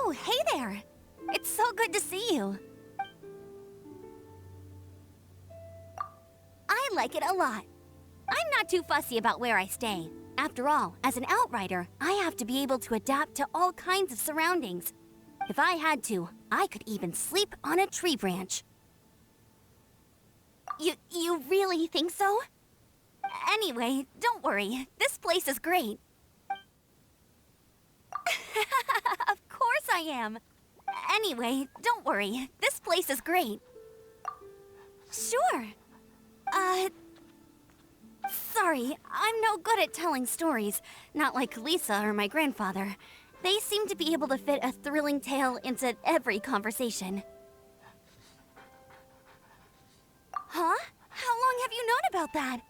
Oh, hey there! It's so good to see you. I like it a lot. I'm not too fussy about where I stay. After all, as an outrider, I have to be able to adapt to all kinds of surroundings. If I had to, I could even sleep on a tree branch. You really think so? Anyway, don't worry. This place is great. Of course I am. Anyway, don't worry. This place is great. Sure. Sorry, I'm no good at telling stories. Not like Lisa or my grandfather. They seem to be able to fit a thrilling tale into every conversation. Huh? How long have you known about that?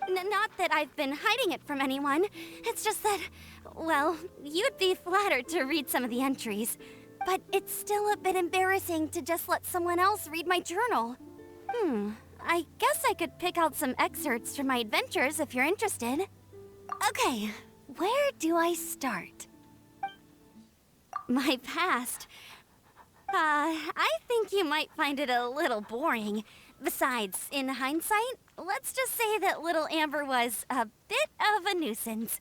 Not that I've been hiding it from anyone. It's just that, well, you'd be flattered to read some of the entries. But it's still a bit embarrassing to just let someone else read my journal. I guess I could pick out some excerpts from my adventures if you're interested. Okay, where do I start? My past. I think you might find it a little boring. Besides, in hindsight, let's just say that little Amber was a bit of a nuisance.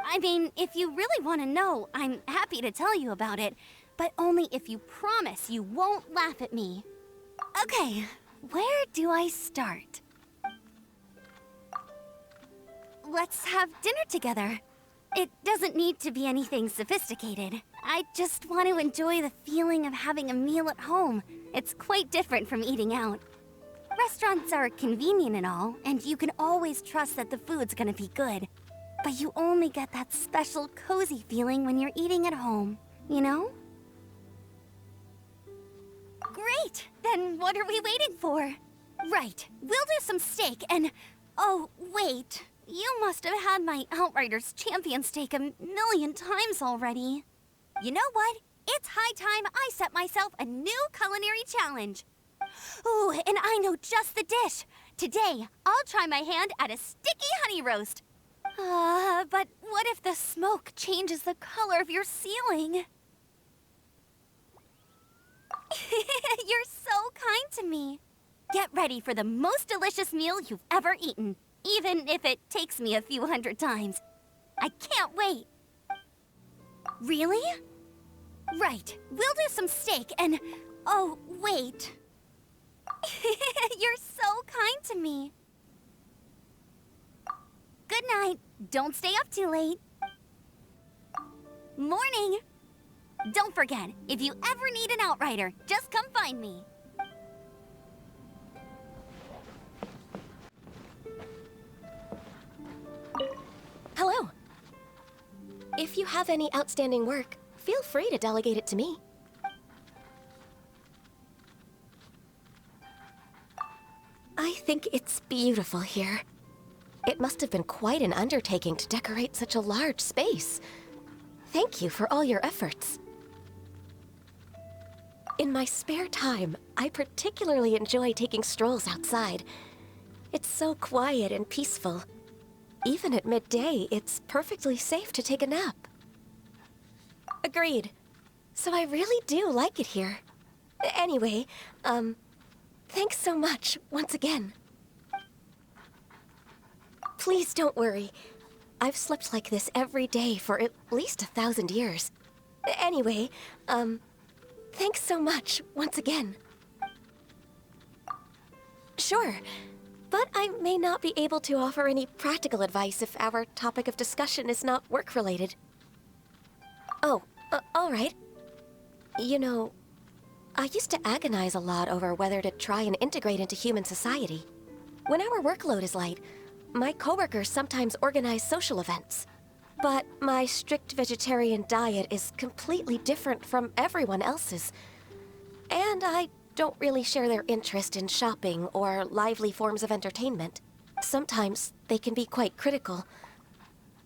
I mean, if you really want to know, I'm happy to tell you about it, but only if you promise you won't laugh at me. Okay, where do I start? Let's have dinner together. It doesn't need to be anything sophisticated. I just want to enjoy the feeling of having a meal at home. It's quite different from eating out. Restaurants are convenient and all, and you can always trust that the food's gonna be good. But you only get that special cozy feeling when you're eating at home, you know? Great! Then what are we waiting for? Right, we'll do some steak and... Oh, wait. You must have had my Outriders champion steak a million times already. You know what? It's high time I set myself a new culinary challenge. Ooh, and I know just the dish. Today, I'll try my hand at a sticky honey roast. But what if the smoke changes the color of your ceiling? You're so kind to me. Get ready for the most delicious meal you've ever eaten, even if it takes me a few hundred times. I can't wait. Really? Right, we'll do some steak and... Oh, wait. You're so kind to me. Good night. Don't stay up too late. Morning. Don't forget, if you ever need an outrider, just come find me. Hello. If you have any outstanding work, feel free to delegate it to me. I think it's beautiful here. It must have been quite an undertaking to decorate such a large space. Thank you for all your efforts. In my spare time, I particularly enjoy taking strolls outside. It's so quiet and peaceful. Even at midday, it's perfectly safe to take a nap. Agreed. So I really do like it here. Anyway, thanks so much, once again. Please don't worry. I've slept like this every day for at least 1,000 years. Anyway, thanks so much, once again. Sure, but I may not be able to offer any practical advice if our topic of discussion is not work-related. Oh, all right. You know, I used to agonize a lot over whether to try and integrate into human society. When our workload is light, my coworkers sometimes organize social events. But my strict vegetarian diet is completely different from everyone else's. And I don't really share their interest in shopping or lively forms of entertainment. Sometimes they can be quite critical.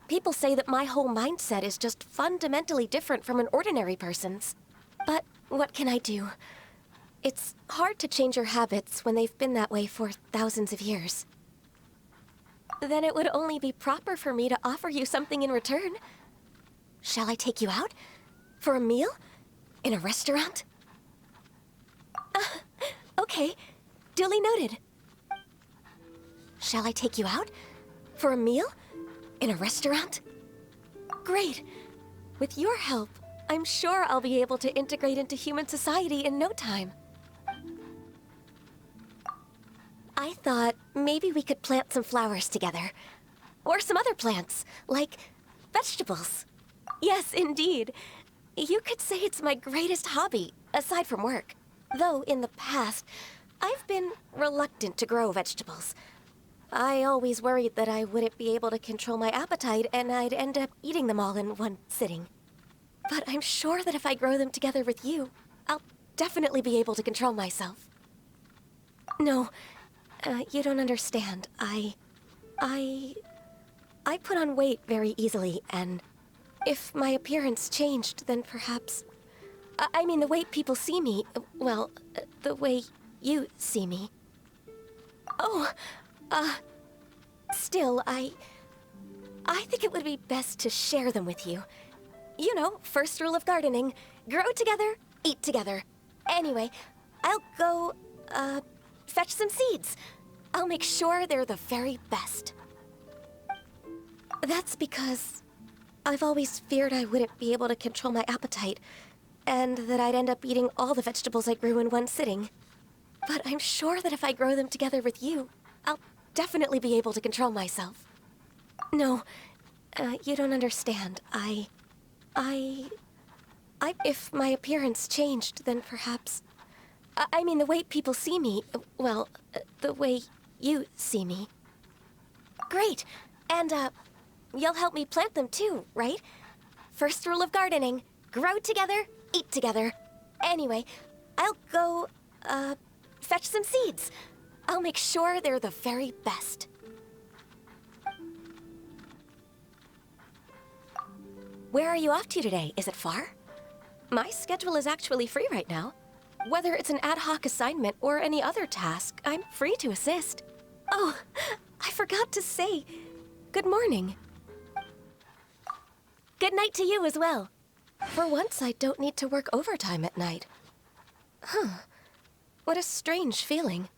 People say that my whole mindset is just fundamentally different from an ordinary person's. But what can I do? It's hard to change your habits when they've been that way for thousands of years. Then it would only be proper for me to offer you something in return. Shall I take you out? For a meal? In a restaurant? Okay. Duly noted. Shall I take you out? For a meal? In a restaurant? Great. With your help, I'm sure I'll be able to integrate into human society in no time. I thought maybe we could plant some flowers together. Or some other plants, like vegetables. Yes, indeed. You could say it's my greatest hobby, aside from work. Though in the past, I've been reluctant to grow vegetables. I always worried that I wouldn't be able to control my appetite and I'd end up eating them all in one sitting. But I'm sure that if I grow them together with you, I'll definitely be able to control myself. No, you don't understand. I put on weight very easily, and if my appearance changed, then perhaps... I mean, the way people see me, well, the way you see me. Oh, still, I think it would be best to share them with you. You know, first rule of gardening, grow together, eat together. Anyway, I'll go, fetch some seeds. I'll make sure they're the very best. That's because I've always feared I wouldn't be able to control my appetite, and that I'd end up eating all the vegetables I grew in one sitting. But I'm sure that if I grow them together with you, I'll definitely be able to control myself. No, you don't understand. If my appearance changed, then perhaps... I mean, the way people see me, well, the way you see me. Great, and, you'll help me plant them too, right? First rule of gardening, grow together, eat together. Anyway, I'll go, fetch some seeds. I'll make sure they're the very best. Where are you off to today? Is it far? My schedule is actually free right now. Whether it's an ad hoc assignment or any other task, I'm free to assist. Oh, I forgot to say, good morning. Good night to you as well. For once, I don't need to work overtime at night. Huh. What a strange feeling.